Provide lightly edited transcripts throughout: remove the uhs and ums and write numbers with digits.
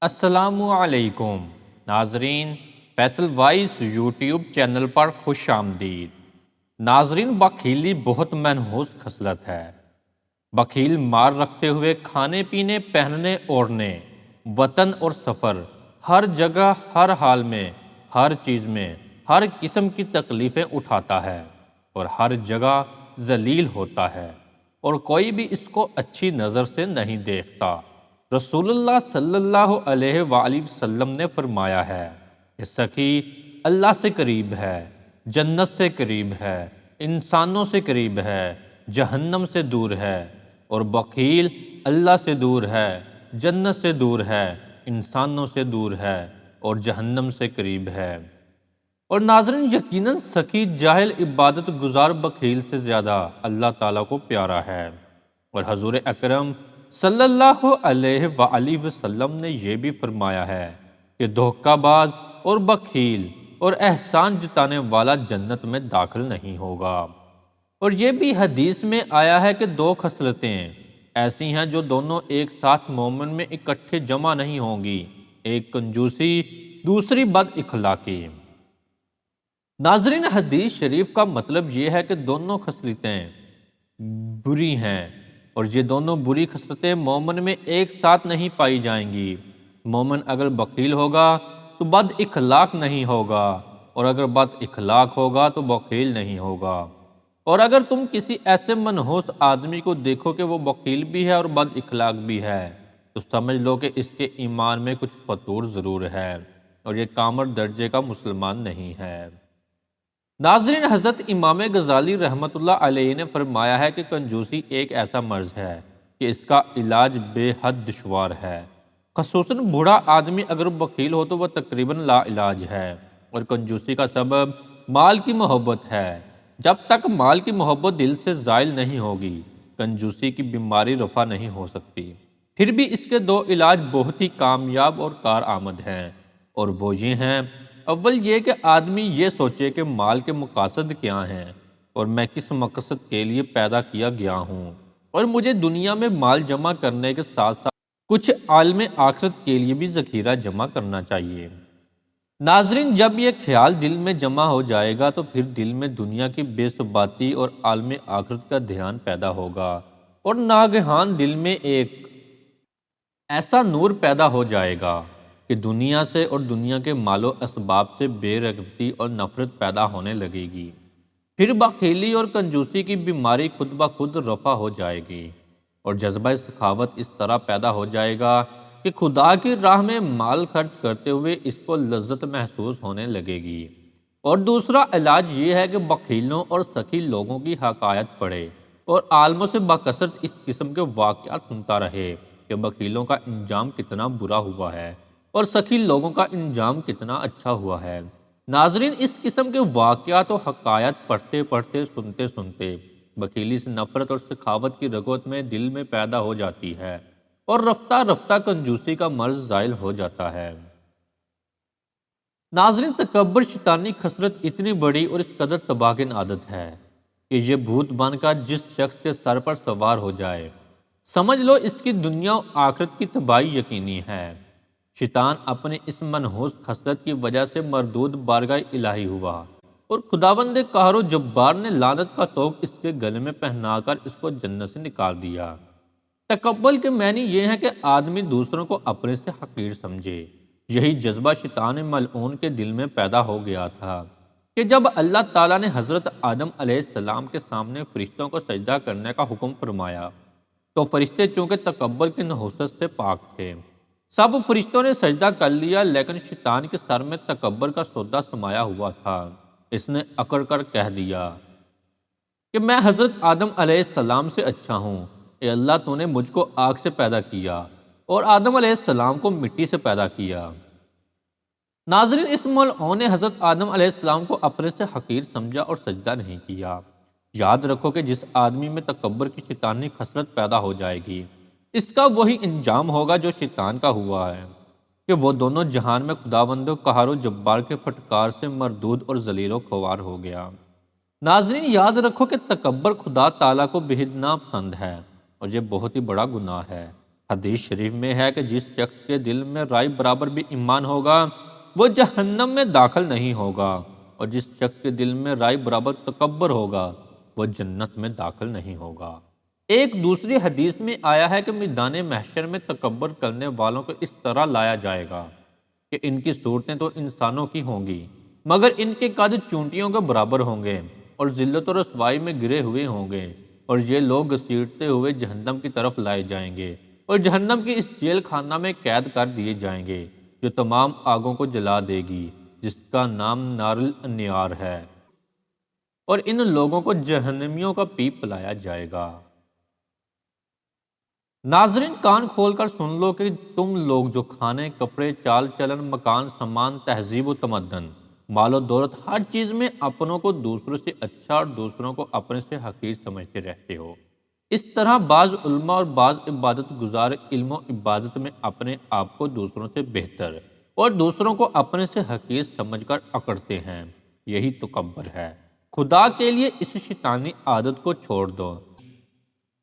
السلام علیکم ناظرین، فیصل وائس یوٹیوب چینل پر خوش آمدید۔ ناظرین، بخیلی بہت منحوس خصلت ہے۔ بخیل مار رکھتے ہوئے کھانے پینے، پہننے اوڑھنے، وطن اور سفر، ہر جگہ، ہر حال میں، ہر چیز میں، ہر قسم کی تکلیفیں اٹھاتا ہے اور ہر جگہ ذلیل ہوتا ہے، اور کوئی بھی اس کو اچھی نظر سے نہیں دیکھتا۔ رسول اللہ صلی اللہ علیہ وآلہ وسلم نے فرمایا ہے کہ سخی اللہ سے قریب ہے، جنت سے قریب ہے، انسانوں سے قریب ہے، جہنم سے دور ہے، اور بخیل اللہ سے دور ہے، جنت سے دور ہے، انسانوں سے دور ہے، اور جہنم سے قریب ہے۔ اور ناظرین، یقیناً سخی جاہل عبادت گزار بخیل سے زیادہ اللہ تعالیٰ کو پیارا ہے، اور حضور اکرم صلی اللہ علیہ وآلہ وسلم نے یہ بھی فرمایا ہے کہ دھوکہ باز اور بخیل اور احسان جتانے والا جنت میں داخل نہیں ہوگا۔ اور یہ بھی حدیث میں آیا ہے کہ دو خصلتیں ایسی ہیں جو دونوں ایک ساتھ مومن میں اکٹھے جمع نہیں ہوں گی، ایک کنجوسی، دوسری بد اخلاقی۔ ناظرین، حدیث شریف کا مطلب یہ ہے کہ دونوں خصلتیں بری ہیں، اور یہ دونوں بری خصلتیں مومن میں ایک ساتھ نہیں پائی جائیں گی۔ مومن اگر بخیل ہوگا تو بد اخلاق نہیں ہوگا، اور اگر بد اخلاق ہوگا تو بخیل نہیں ہوگا۔ اور اگر تم کسی ایسے منحوس آدمی کو دیکھو کہ وہ بخیل بھی ہے اور بد اخلاق بھی ہے، تو سمجھ لو کہ اس کے ایمان میں کچھ فطور ضرور ہے، اور یہ کامر درجے کا مسلمان نہیں ہے۔ ناظرین، حضرت امام غزالی رحمۃ اللہ علیہ نے فرمایا ہے کہ کنجوسی ایک ایسا مرض ہے کہ اس کا علاج بے حد دشوار ہے۔ خصوصاً بوڑھا آدمی اگر بخیل ہو تو وہ تقریباً لا علاج ہے، اور کنجوسی کا سبب مال کی محبت ہے۔ جب تک مال کی محبت دل سے زائل نہیں ہوگی، کنجوسی کی بیماری رفع نہیں ہو سکتی۔ پھر بھی اس کے دو علاج بہت ہی کامیاب اور کارآمد ہیں، اور وہ یہ ہیں: اول یہ کہ آدمی یہ سوچے کہ مال کے مقاصد کیا ہیں، اور میں کس مقصد کے لیے پیدا کیا گیا ہوں، اور مجھے دنیا میں مال جمع کرنے کے ساتھ ساتھ کچھ عالم آخرت کے لیے بھی ذخیرہ جمع کرنا چاہیے۔ ناظرین، جب یہ خیال دل میں جمع ہو جائے گا تو پھر دل میں دنیا کی بے ثباتی اور عالم آخرت کا دھیان پیدا ہوگا، اور ناگہان دل میں ایک ایسا نور پیدا ہو جائے گا کہ دنیا سے اور دنیا کے مال و اسباب سے بے رغبتی اور نفرت پیدا ہونے لگے گی۔ پھر بخیلی اور کنجوسی کی بیماری خود بخود رفع ہو جائے گی، اور جذبہ سخاوت اس طرح پیدا ہو جائے گا کہ خدا کی راہ میں مال خرچ کرتے ہوئے اس کو لذت محسوس ہونے لگے گی۔ اور دوسرا علاج یہ ہے کہ بخیلوں اور سخی لوگوں کی حکایت پڑھے اور عالموں سے بکثرت اس قسم کے واقعات سنتا رہے کہ بخیلوں کا انجام کتنا برا ہوا ہے اور سخی لوگوں کا انجام کتنا اچھا ہوا ہے۔ ناظرین، اس قسم کے واقعات و حکایات پڑھتے پڑھتے، سنتے سنتے بخیلی سے نفرت اور سخاوت کی رغبت میں دل میں پیدا ہو جاتی ہے، اور رفتہ رفتہ کنجوسی کا مرض زائل ہو جاتا ہے۔ ناظرین، تکبر شیطانی خسرت اتنی بڑی اور اس قدر تباہکن عادت ہے کہ یہ بھوت بن کر جس شخص کے سر پر سوار ہو جائے، سمجھ لو اس کی دنیا و آخرت کی تباہی یقینی ہے۔ شیطان اپنی اس منحوس خصلت کی وجہ سے مردود بارگاہ الہی ہوا، اور خداوند قہار و جبار نے لعنت کا طوق اس کے گلے میں پہنا کر اس کو جنت سے نکال دیا۔ تکبر کے معنی یہ ہے کہ آدمی دوسروں کو اپنے سے حقیر سمجھے۔ یہی جذبہ شیطان ملعون کے دل میں پیدا ہو گیا تھا کہ جب اللہ تعالیٰ نے حضرت آدم علیہ السلام کے سامنے فرشتوں کو سجدہ کرنے کا حکم فرمایا تو فرشتے چونکہ تکبر کی نحوست سے پاک تھے، سب فرشتوں نے سجدہ کر لیا، لیکن شیطان کے سر میں تکبر کا سودا سمایا ہوا تھا۔ اس نے اکڑ کر کہہ دیا کہ میں حضرت آدم علیہ السلام سے اچھا ہوں، اے اللہ تو نے مجھ کو آگ سے پیدا کیا اور آدم علیہ السلام کو مٹی سے پیدا کیا۔ ناظرین، اس ملعون نے حضرت آدم علیہ السلام کو اپنے سے حقیر سمجھا اور سجدہ نہیں کیا۔ یاد رکھو کہ جس آدمی میں تکبر کی شیطانی خسرت پیدا ہو جائے گی، اس کا وہی انجام ہوگا جو شیطان کا ہوا ہے کہ وہ دونوں جہان میں خداوند قہار و جبار کے پھٹکار سے مردود اور ذلیل و خوار ہو گیا۔ ناظرین، یاد رکھو کہ تکبر خدا تعالیٰ کو بے حد ناپسند ہے، اور یہ بہت ہی بڑا گناہ ہے۔ حدیث شریف میں ہے کہ جس شخص کے دل میں رائے برابر بھی ایمان ہوگا وہ جہنم میں داخل نہیں ہوگا، اور جس شخص کے دل میں رائے برابر تکبر ہوگا وہ جنت میں داخل نہیں ہوگا۔ ایک دوسری حدیث میں آیا ہے کہ میدان محشر میں تکبر کرنے والوں کو اس طرح لایا جائے گا کہ ان کی صورتیں تو انسانوں کی ہوں گی مگر ان کے قد چونٹیوں کے برابر ہوں گے اور ذلت و رسوائی میں گرے ہوئے ہوں گے، اور یہ لوگ گھسیٹتے ہوئے جہنم کی طرف لائے جائیں گے اور جہنم کی اس جیل خانہ میں قید کر دیے جائیں گے جو تمام آگوں کو جلا دے گی، جس کا نام نار الانیار ہے، اور ان لوگوں کو جہنمیوں کا پیپ پلایا جائے گا۔ ناظرین، کان کھول کر سن لو کہ تم لوگ جو کھانے، کپڑے، چال چلن، مکان، سامان، تہذیب و تمدن، مال و دولت، ہر چیز میں اپنوں کو دوسروں سے اچھا اور دوسروں کو اپنے سے حقیر سمجھتے رہتے ہو۔ اس طرح بعض علماء اور بعض عبادت گزار علم و عبادت میں اپنے آپ کو دوسروں سے بہتر اور دوسروں کو اپنے سے حقیر سمجھ کر اکڑتے ہیں۔ یہی تکبر ہے۔ خدا کے لیے اس شیطانی عادت کو چھوڑ دو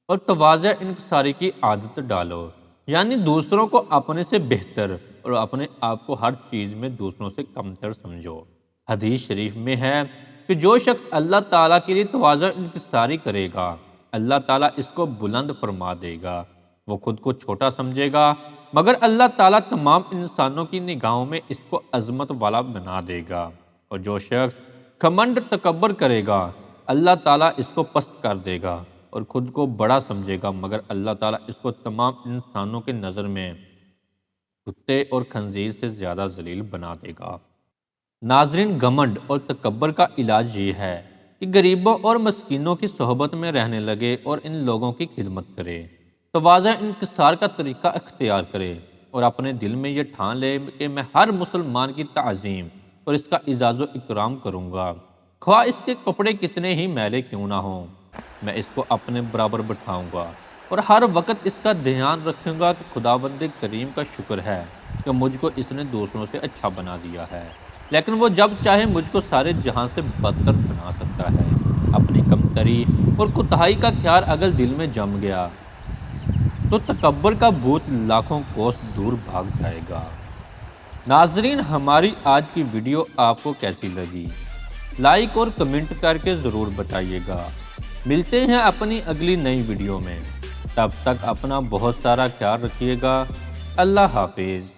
اور تواضع انکساری کی عادت ڈالو، یعنی دوسروں کو اپنے سے بہتر اور اپنے آپ کو ہر چیز میں دوسروں سے کمتر سمجھو۔ حدیث شریف میں ہے کہ جو شخص اللہ تعالیٰ کے لیے تواضع انکساری کرے گا اللہ تعالیٰ اس کو بلند فرما دے گا۔ وہ خود کو چھوٹا سمجھے گا مگر اللہ تعالیٰ تمام انسانوں کی نگاہوں میں اس کو عظمت والا بنا دے گا، اور جو شخص گھمنڈ تکبر کرے گا اللہ تعالیٰ اس کو پست کر دے گا اور خود کو بڑا سمجھے گا مگر اللہ تعالیٰ اس کو تمام انسانوں کی نظر میں کتے اور خنزیر سے زیادہ ذلیل بنا دے گا۔ ناظرین، گھمنڈ اور تکبر کا علاج یہ ہے کہ غریبوں اور مسکینوں کی صحبت میں رہنے لگے اور ان لوگوں کی خدمت کرے، تواضع انکسار کا طریقہ اختیار کرے اور اپنے دل میں یہ ٹھان لے کہ میں ہر مسلمان کی تعظیم اور اس کا اعزاز و اکرام کروں گا، خواہ اس کے کپڑے کتنے ہی میلے کیوں نہ ہوں، میں اس کو اپنے برابر بٹھاؤں گا اور ہر وقت اس کا دھیان رکھوں گا کہ خداوند کریم کا شکر ہے کہ مجھ کو اس نے دوسروں سے اچھا بنا دیا ہے، لیکن وہ جب چاہے مجھ کو سارے جہاں سے بدتر بنا سکتا ہے۔ اپنی کمتری اور کوتاہی کا خیال اگر دل میں جم گیا تو تکبر کا بھوت لاکھوں کوس دور بھاگ جائے گا۔ ناظرین، ہماری آج کی ویڈیو آپ کو کیسی لگی؟ لائک اور کمنٹ کر کے ضرور بتائیے گا۔ ملتے ہیں اپنی اگلی نئی ویڈیو میں، تب تک اپنا بہت سارا خیال رکھیے گا۔ اللہ حافظ۔